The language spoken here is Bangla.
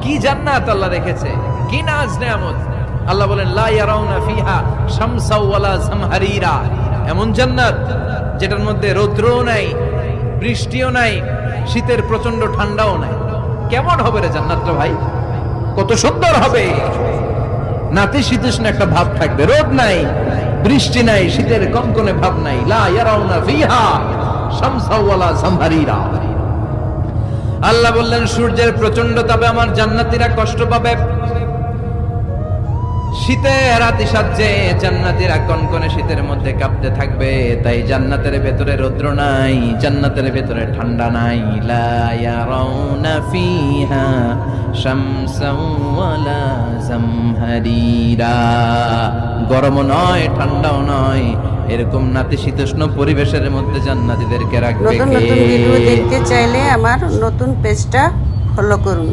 কি জান্নাত আল্লাহ রেখেছে, কি নাজ নেয়ামত। আল্লাহ বলেন লা ইয়ারাউনা ফিহা শামসা ওয়ালা জামহারিরা, এমন জান্নাত যেটার মধ্যে রৌদ্রও নাই, বৃষ্টিও নাই, শীতের প্রচন্ড ঠান্ডাও নাই। কেমন হবে রে জান্নাতটা ভাই, কত সুন্দর হবে। নাতিশীতোষ্ণ একটা ভাব থাকবে, রোদ নাই, বৃষ্টি নাই, শীতের কনকনে ভাব নাই। লা ইয়ারাউনা ফিহা শামসা ওয়ালা জামহারিরা। আল্লাহ বললেন সূর্যের প্রচন্ড তাপে আমার জান্নাতীরা কষ্ট পাবে, শীতে রাতি সাজে জান্নাতীরা কনকনে শীতের মধ্যে কাঁপতে থাকবে। তাই জান্নাতের ভেতরে রৌদ্র নাই, জান্নাতের ভেতরে ঠান্ডা নাই। লা ইয়ারাউনা ফিহা শামসাও ওয়ালা জামহারিরা, গরমও নয় ঠান্ডাও নয়, এরকম নাতিশীতোষ্ণ পরিবেশের মধ্যে জান্নাতীদেরকে রাখবে নতুন কে? নতুন ভিডিও দেখতে চাইলে আমার নতুন পেজটা ফলো করুন।